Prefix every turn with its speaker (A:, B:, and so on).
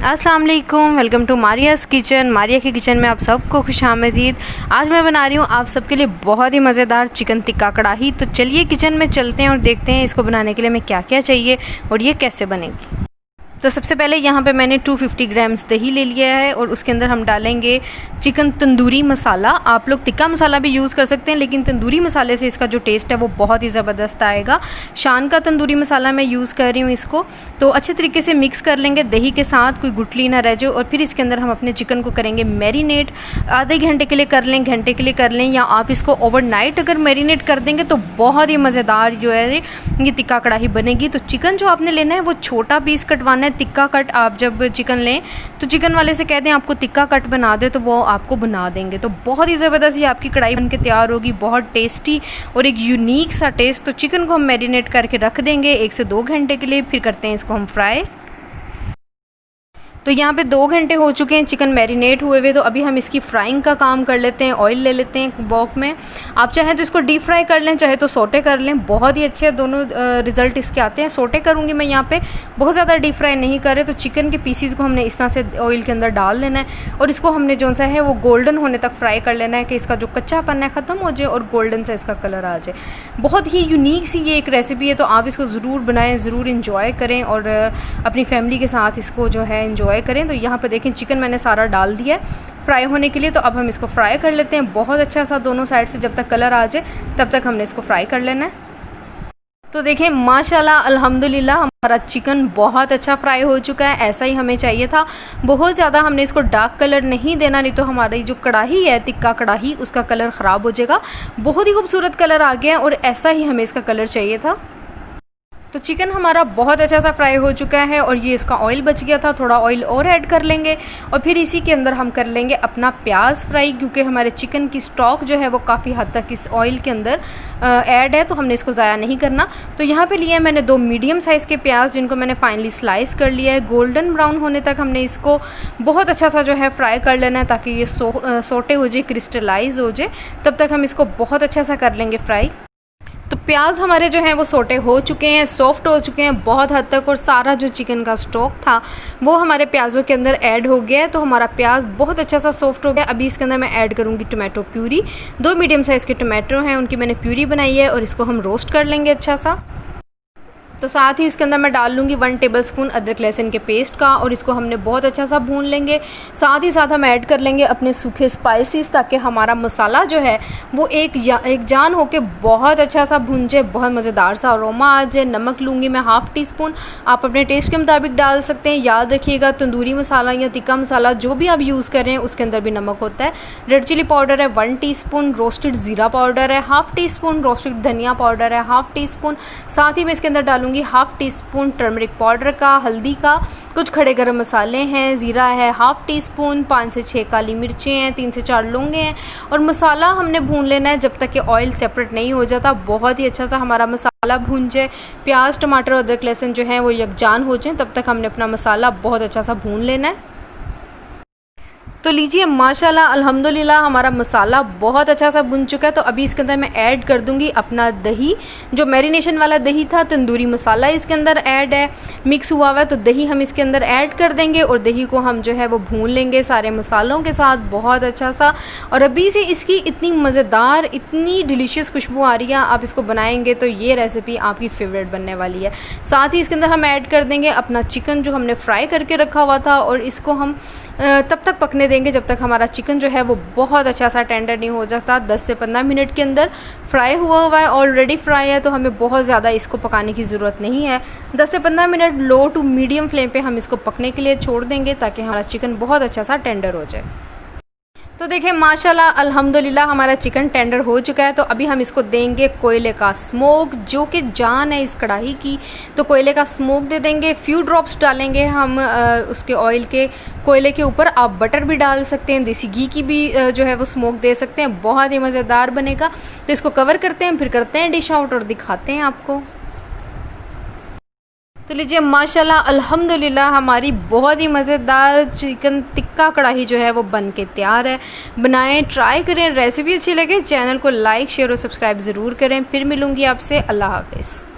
A: अस्सलाम वालेकुम, welcome to मारियाज़ kitchen. Maria के किचन में आप सबको खुशामदीद। आज मैं बना रही हूँ आप सबके लिए बहुत ही मज़ेदार चिकन टिक्का कढ़ाई। तो चलिए किचन में चलते हैं और देखते हैं इसको बनाने के लिए हमें क्या क्या चाहिए और ये कैसे बनेगी। तो सबसे पहले यहाँ पे मैंने 250 ग्राम्स दही ले लिया है और उसके अंदर हम डालेंगे चिकन तंदूरी मसाला। आप लोग टिक्का मसाला भी यूज़ कर सकते हैं, लेकिन तंदूरी मसाले से इसका जो टेस्ट है वो बहुत ही ज़बरदस्त आएगा। शान का तंदूरी मसाला मैं यूज़ कर रही हूँ इसको। तो अच्छे तरीके से मिक्स कर लेंगे दही के साथ, कोई गुठली ना रह जाए। और फिर इसके अंदर हम अपने चिकन को करेंगे मैरिनेट। आधे घंटे के लिए कर लें, घंटे के लिए कर लें, या आप इसको ओवरनाइट अगर मैरिनेट कर देंगे तो बहुत ही मज़ेदार जो है ये टिक्का कढ़ाई बनेगी। तो चिकन जो आपने लेना है वो छोटा पीस कटवाना है। टिक्का कट आप जब चिकन लें तो चिकन वाले से कह दें आपको टिक्का कट बना दे, तो वो आपको बना देंगे। तो बहुत ही ज़बरदस्त ये आपकी कढ़ाई बनके तैयार होगी, बहुत टेस्टी और एक यूनिक सा टेस्ट। तो चिकन को हम मैरिनेट करके रख देंगे 1 से 2 घंटे के लिए। फिर करते हैं इसको हम फ्राई। तो यहाँ पे 2 घंटे हो चुके हैं चिकन मैरिनेट हुए हुए। तो अभी हम इसकी फ्राइंग का काम कर लेते हैं। ऑयल ले लेते हैं बॉक में। आप चाहें तो इसको डीप फ्राई कर लें, चाहे तो सोटे कर लें, बहुत ही अच्छे दोनों रिज़ल्ट इसके आते हैं। सोटे करूँगी मैं यहाँ पे, बहुत ज़्यादा डीप फ्राई नहीं कर रहे। तो चिकन के पीसीज़ को हमने इस तरह से ऑयल के अंदर डाल लेना है और इसको हमने जो सा है वो गोल्डन होने तक फ्राई कर लेना है कि इसका जो कच्चापन है ख़त्म हो जाए और गोल्डन सा इसका कलर आ जाए। बहुत ही यूनिक सी ये एक रेसिपी है, तो आप इसको ज़रूर बनाएँ, ज़रूर इंजॉय करें और अपनी फैमिली के साथ इसको जो है इंजॉय करें। तो यहाँ पर देखें चिकन मैंने सारा डाल दिया है फ्राई होने के लिए। तो अब हम इसको फ्राई कर लेते हैं बहुत अच्छा सा, दोनों साइड से जब तक कलर आ जाए तब तक हमने इसको फ्राई कर लेना है। तो देखें माशाल्लाह अल्हम्दुलिल्लाह हमारा चिकन बहुत अच्छा फ्राई हो चुका है। ऐसा ही हमें चाहिए था, बहुत ज़्यादा हमने इसको डार्क कलर नहीं देना, नहीं तो हमारी जो कढ़ाई है टिक्का कढ़ाई उसका कलर ख़राब हो जाएगा। बहुत ही खूबसूरत कलर आ गया है और ऐसा ही हमें इसका कलर चाहिए था। तो चिकन हमारा बहुत अच्छा सा फ्राई हो चुका है और ये इसका ऑयल बच गया था, थोड़ा ऑयल और ऐड कर लेंगे और फिर इसी के अंदर हम कर लेंगे अपना प्याज फ्राई, क्योंकि हमारे चिकन की स्टॉक जो है वो काफ़ी हद तक इस ऑयल के अंदर ऐड है, तो हमने इसको ज़ाया नहीं करना। तो यहाँ पे लिया है मैंने 2 मीडियम साइज़ के प्याज, जिनको मैंने फाइनली स्लाइस कर लिया है। गोल्डन ब्राउन होने तक हमने इसको बहुत अच्छा सा जो है फ्राई कर लेना है, ताकि ये सोटे हो जाए, क्रिस्टलाइज हो जाए। तब तक हम इसको बहुत अच्छा सा कर लेंगे फ्राई। तो प्याज हमारे जो हैं वो सोटे हो चुके हैं, सॉफ्ट हो चुके हैं बहुत हद तक, और सारा जो चिकन का स्टॉक था वो हमारे प्याज़ों के अंदर ऐड हो गया है। तो हमारा प्याज बहुत अच्छा सा सॉफ्ट हो गया। अभी इसके अंदर मैं ऐड करूँगी टोमेटो प्यूरी। 2 मीडियम साइज़ के टोमेटो हैं, उनकी मैंने प्यूरी बनाई है और इसको हम रोस्ट कर लेंगे अच्छा सा। तो साथ ही इसके अंदर मैं डाल लूँगी 1 टेबलस्पून अदरक लहसुन के पेस्ट का और इसको हमने बहुत अच्छा सा भून लेंगे। साथ ही साथ हम ऐड कर लेंगे अपने सूखे स्पाइसेस, ताकि हमारा मसाला जो है वो एक जान होके बहुत अच्छा सा भून जाए, बहुत मज़ेदार सा अरोमा आ जाए। नमक लूँगी मैं 1/2 टीस्पून, आप अपने टेस्ट के मुताबिक डाल सकते हैं। याद रखिएगा तंदूरी मसाला या टिक्का मसाला जो भी आप यूज़ कर रहे हैं उसके अंदर भी नमक होता है। रेड चिली पाउडर है 1 टीस्पून, रोस्टेड ज़ीरा पाउडर है 1/2 टीस्पून, रोस्टेड धनिया पाउडर है 1/2 टीस्पून। साथ ही मैं इसके अंदर डालूँगी 1/2 टीस्पून टर्मरिक पाउडर का, हल्दी का, कुछ खड़े गरम मसाले हैं, ज़ीरा है 1/2 टीस्पून, 5 से 6 काली मिर्चें हैं, 3 से 4 लौंगे हैं। और मसाला हमने भून लेना है जब तक कि ऑयल सेपरेट नहीं हो जाता। बहुत ही अच्छा सा हमारा मसाला भून जाए, प्याज टमाटर अदरक लहसुन जो है वो यकजान हो जाए, तब तक हमने अपना मसाला बहुत अच्छा सा भून लेना है। तो लीजिए माशाल्लाह अल्हम्दुलिल्लाह हमारा मसाला बहुत अच्छा सा भुन चुका है। तो अभी इसके अंदर मैं ऐड कर दूंगी अपना दही, जो मैरिनेशन वाला दही था, तंदूरी मसाला इसके अंदर ऐड है, मिक्स हुआ हुआ है। तो दही हम इसके अंदर ऐड कर देंगे और दही को हम जो है वो भून लेंगे सारे मसालों के साथ बहुत अच्छा सा। और अभी से इसकी इतनी मज़ेदार, इतनी डिलीशियस खुशबू आ रही है, आप इसको बनाएंगे तो ये रेसिपी आपकी फेवरेट बनने वाली है। साथ ही इसके अंदर हम ऐड कर देंगे अपना चिकन जो हमने फ्राई करके रखा हुआ था, और इसको हम तब तक पकने देंगे जब तक हमारा चिकन जो है वो बहुत अच्छा सा टेंडर नहीं हो जाता। 10 से 15 मिनट के अंदर फ्राई हुआ है, ऑलरेडी फ्राई है, तो हमें बहुत ज़्यादा इसको पकाने की ज़रूरत नहीं है। 10 से 15 minute low to medium flame पे हम इसको पकने के लिए छोड़ देंगे, ताकि हमारा चिकन बहुत अच्छा सा टेंडर हो जाए। तो देखें माशाल्लाह अल्हम्दुलिल्लाह हमारा चिकन टेंडर हो चुका है। तो अभी हम इसको देंगे कोयले का स्मोक, जो कि जान है इस कढ़ाई की। तो कोयले का स्मोक दे देंगे, फ्यू ड्रॉप्स डालेंगे हम उसके ऑयल के कोयले के ऊपर। आप बटर भी डाल सकते हैं, देसी घी की भी जो है वो स्मोक दे सकते हैं, बहुत ही मज़ेदार बनेगा। तो इसको कवर करते हैं, फिर करते हैं डिश आउट और दिखाते हैं आपको। तो लीजिए माशाल्लाह अल्हम्दुलिल्लाह हमारी बहुत ही मज़ेदार चिकन टिक्का कढ़ाई जो है वो बन के तैयार है। बनाएं, ट्राई करें, रेसिपी अच्छी लगे चैनल को लाइक शेयर और सब्सक्राइब ज़रूर करें। फिर मिलूँगी आपसे, अल्लाह हाफ़िज़।